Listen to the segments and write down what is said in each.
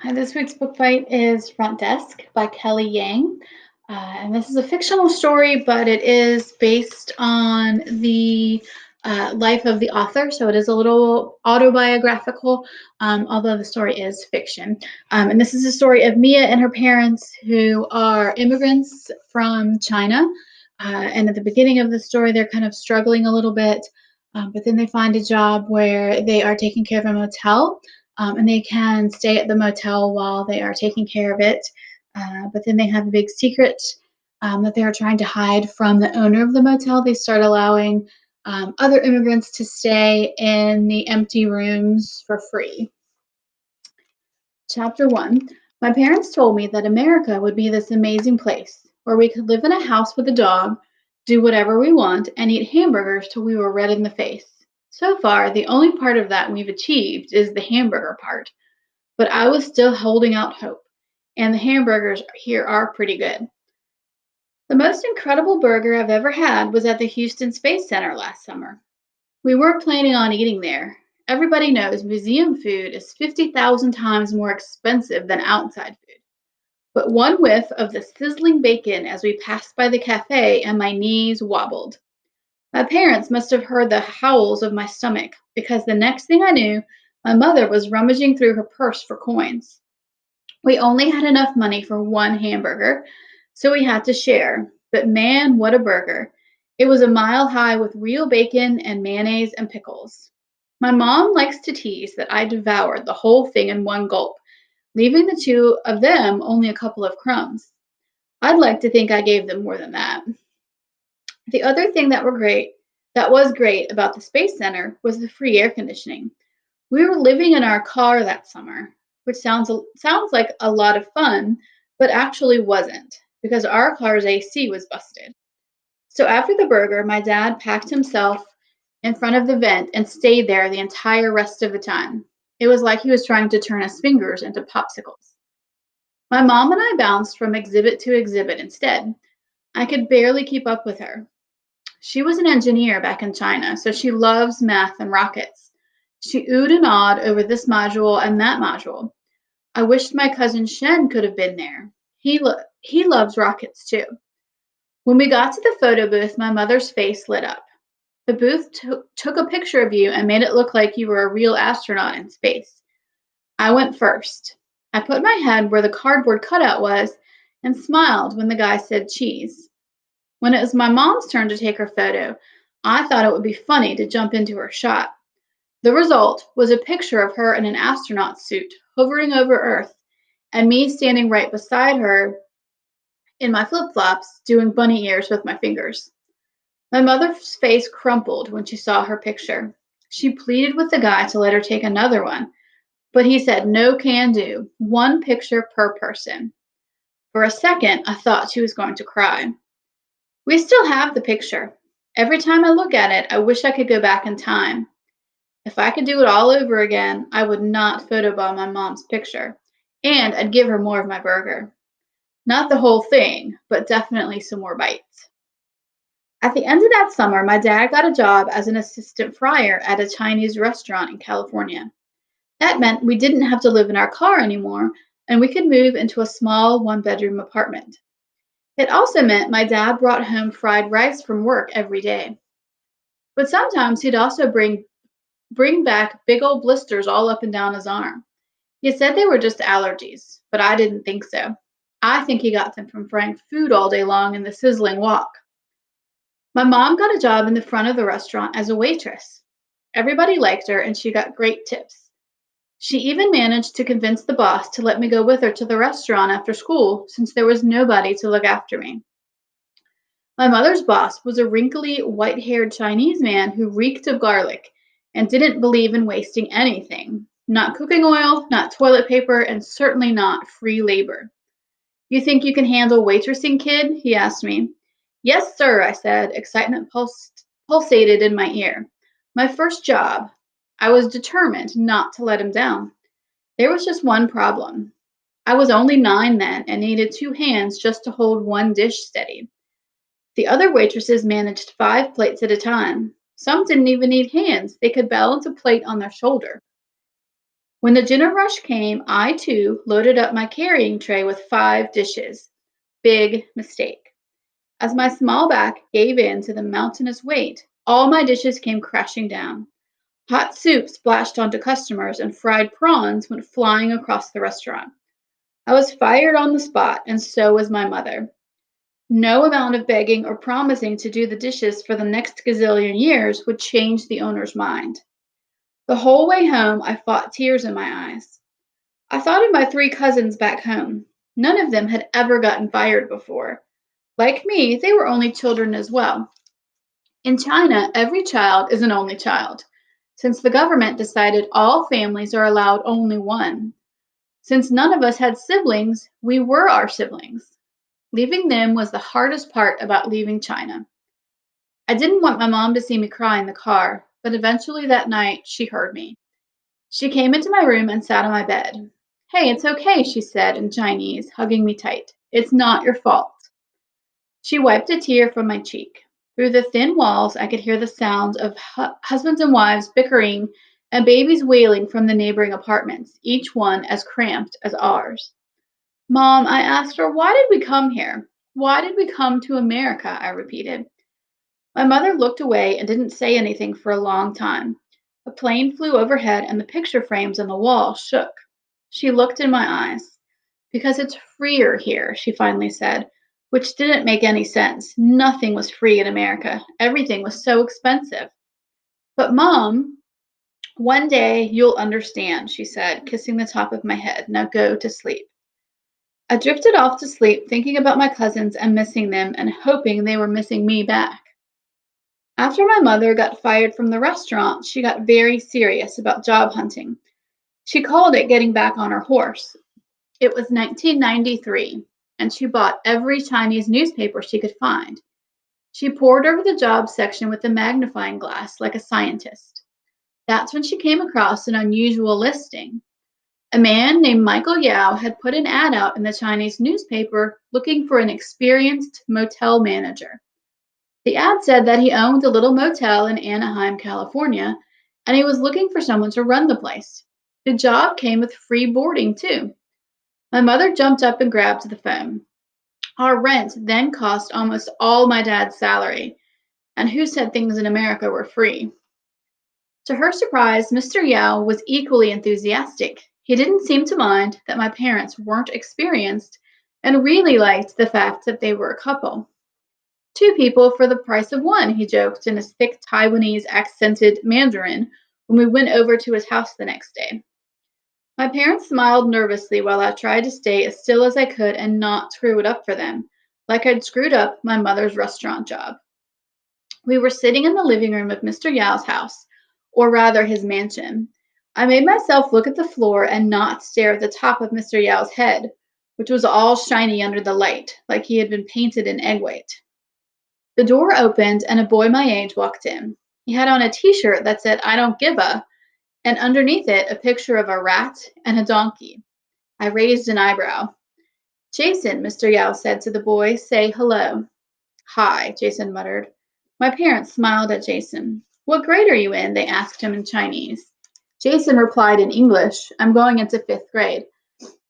Hi, this week's book fight is Front Desk by Kelly Yang. And this is a fictional story, but it is based on the life of the author. So it is a little autobiographical, although the story is fiction. And this is a story of Mia and her parents who are immigrants from China. And at the beginning of the story, they're kind of struggling a little bit, but then they find a job where they are taking care of a motel, and they can stay at the motel while they are taking care of it. But then they have a big secret that they are trying to hide from the owner of the motel. They start allowing other immigrants to stay in the empty rooms for free. Chapter 1. My parents told me that America would be this amazing place where we could live in a house with a dog, do whatever we want, and eat hamburgers till we were red in the face. So far, the only part of that we've achieved is the hamburger part, but I was still holding out hope, and the hamburgers here are pretty good. The most incredible burger I've ever had was at the Houston Space Center last summer. We weren't planning on eating there. Everybody knows museum food is 50,000 times more expensive than outside food. But one whiff of the sizzling bacon as we passed by the cafe and my knees wobbled. My parents must have heard the howls of my stomach because the next thing I knew, my mother was rummaging through her purse for coins. We only had enough money for one hamburger, so we had to share. But man, what a burger! It was a mile high with real bacon and mayonnaise and pickles. My mom likes to tease that I devoured the whole thing in one gulp, leaving the two of them only a couple of crumbs. I'd like to think I gave them more than that. The other thing that was great about the Space Center was the free air conditioning. We were living in our car that summer, which sounds like a lot of fun, but actually wasn't because our car's AC was busted. So after the burger, my dad packed himself in front of the vent and stayed there the entire rest of the time. It was like he was trying to turn his fingers into popsicles. My mom and I bounced from exhibit to exhibit instead. I could barely keep up with her. She was an engineer back in China, so she loves math and rockets. She oohed and awed over this module and that module. I wished my cousin Shen could have been there. He loves rockets too. When we got to the photo booth, my mother's face lit up. The booth took a picture of you and made it look like you were a real astronaut in space. I went first. I put my head where the cardboard cutout was and smiled when the guy said cheese. When it was my mom's turn to take her photo, I thought it would be funny to jump into her shot. The result was a picture of her in an astronaut suit hovering over Earth and me standing right beside her in my flip flops doing bunny ears with my fingers. My mother's face crumpled when she saw her picture. She pleaded with the guy to let her take another one, but he said no can do, one picture per person. For a second, I thought she was going to cry. We still have the picture. Every time I look at it, I wish I could go back in time. If I could do it all over again, I would not photobomb my mom's picture, and I'd give her more of my burger. Not the whole thing, but definitely some more bites. At the end of that summer, my dad got a job as an assistant fryer at a Chinese restaurant in California. That meant we didn't have to live in our car anymore, and we could move into a small one-bedroom apartment. It also meant my dad brought home fried rice from work every day. But sometimes he'd also bring back big old blisters all up and down his arm. He said they were just allergies, but I didn't think so. I think he got them from frying food all day long in the sizzling wok. My mom got a job in the front of the restaurant as a waitress. Everybody liked her and she got great tips. She even managed to convince the boss to let me go with her to the restaurant after school since there was nobody to look after me. My mother's boss was a wrinkly, white haired Chinese man who reeked of garlic and didn't believe in wasting anything. Not cooking oil, not toilet paper, and certainly not free labor. You think you can handle waitressing, kid? He asked me. Yes, sir, I said. Excitement pulsated in my ear. My first job. I was determined not to let him down. There was just one problem. I was only 9 then and needed 2 hands just to hold one dish steady. The other waitresses managed 5 plates at a time. Some didn't even need hands, they could balance a plate on their shoulder. When the dinner rush came, I too loaded up my carrying tray with 5 dishes. Big mistake. As my small back gave in to the mountainous weight, all my dishes came crashing down. Hot soup splashed onto customers, and fried prawns went flying across the restaurant. I was fired on the spot, and so was my mother. No amount of begging or promising to do the dishes for the next gazillion years would change the owner's mind. The whole way home, I fought tears in my eyes. I thought of my 3 cousins back home. None of them had ever gotten fired before. Like me, they were only children as well. In China, every child is an only child, since the government decided all families are allowed only one. Since none of us had siblings, we were our siblings. Leaving them was the hardest part about leaving China. I didn't want my mom to see me cry in the car, but eventually that night she heard me. She came into my room and sat on my bed. Hey, it's okay, she said in Chinese, hugging me tight. It's not your fault. She wiped a tear from my cheek. Through the thin walls, I could hear the sounds of husbands and wives bickering and babies wailing from the neighboring apartments, each one as cramped as ours. Mom, I asked her, why did we come here? Why did we come to America? I repeated. My mother looked away and didn't say anything for a long time. A plane flew overhead and the picture frames on the wall shook. She looked in my eyes. Because it's freer here, she finally said, which didn't make any sense. Nothing was free in America. Everything was so expensive. But Mom, one day you'll understand, she said, kissing the top of my head. Now go to sleep. I drifted off to sleep, thinking about my cousins and missing them and hoping they were missing me back. After my mother got fired from the restaurant, she got very serious about job hunting. She called it getting back on her horse. It was 1993, and she bought every Chinese newspaper she could find. She pored over the job section with a magnifying glass like a scientist. That's when she came across an unusual listing. A man named Michael Yao had put an ad out in the Chinese newspaper looking for an experienced motel manager. The ad said that he owned a little motel in Anaheim, California, and he was looking for someone to run the place. The job came with free boarding, too. My mother jumped up and grabbed the phone. Our rent then cost almost all my dad's salary, and who said things in America were free? To her surprise, Mr. Yao was equally enthusiastic. He didn't seem to mind that my parents weren't experienced and really liked the fact that they were a couple. 2 people for the price of one, he joked in his thick Taiwanese accented Mandarin when we went over to his house the next day. My parents smiled nervously while I tried to stay as still as I could and not screw it up for them, like I'd screwed up my mother's restaurant job. We were sitting in the living room of Mr. Yao's house, or rather his mansion. I made myself look at the floor and not stare at the top of Mr. Yao's head, which was all shiny under the light, like he had been painted in egg white. The door opened and a boy my age walked in. He had on a t-shirt that said, I don't give a, and underneath it a picture of a rat and a donkey. I raised an eyebrow. Jason, Mr. Yao said to the boy, say hello. Hi, Jason muttered. My parents smiled at Jason. What grade are you in? They asked him in Chinese. Jason replied in English, I'm going into 5th grade.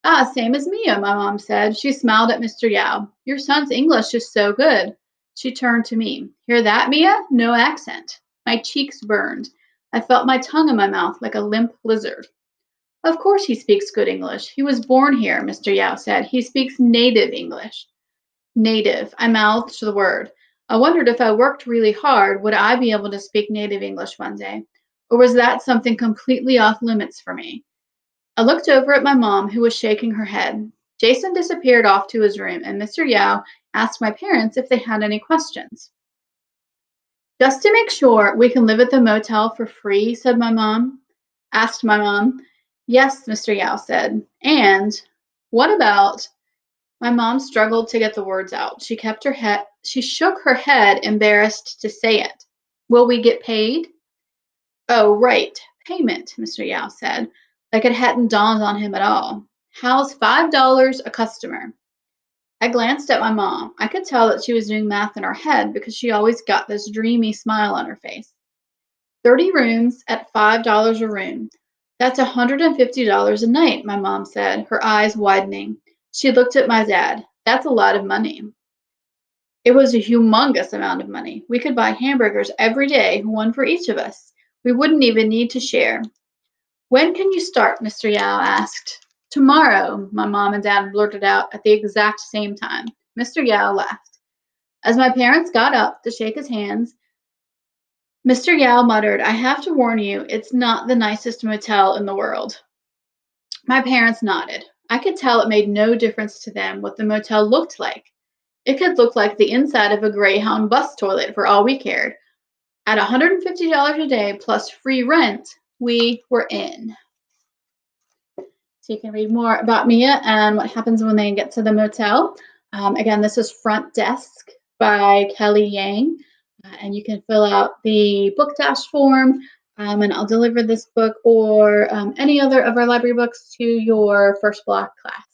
Ah, same as Mia, my mom said. She smiled at Mr. Yao. Your son's English is so good. She turned to me. Hear that, Mia? No accent. My cheeks burned. I felt my tongue in my mouth like a limp lizard. Of course he speaks good English. He was born here, Mr. Yao said. He speaks native English. Native. I mouthed the word. I wondered if I worked really hard, would I be able to speak native English one day? Or was that something completely off limits for me? I looked over at my mom, who was shaking her head. Jason disappeared off to his room, and Mr. Yao asked my parents if they had any questions. Just to make sure we can live at the motel for free, asked my mom. Yes, Mr. Yao said. And what about? My mom struggled to get the words out. She shook her head, embarrassed to say it. Will we get paid? Oh, right. Payment, Mr. Yao said, like it hadn't dawned on him at all. How's $5 a customer? I glanced at my mom. I could tell that she was doing math in her head because she always got this dreamy smile on her face. 30 rooms at $5 a room. That's $150 a night, my mom said, her eyes widening. She looked at my dad. That's a lot of money. It was a humongous amount of money. We could buy hamburgers every day, one for each of us. We wouldn't even need to share. When can you start? Mr. Yao asked. Tomorrow, my mom and dad blurted out at the exact same time. Mr. Yao laughed. As my parents got up to shake his hands, Mr. Yao muttered, I have to warn you, it's not the nicest motel in the world. My parents nodded. I could tell it made no difference to them what the motel looked like. It could look like the inside of a Greyhound bus toilet for all we cared. At $150 a day plus free rent, we were in. So you can read more about Mia and what happens when they get to the motel. Again, this is Front Desk by Kelly Yang. And you can fill out the book dash form, and I'll deliver this book or any other of our library books to your first block class.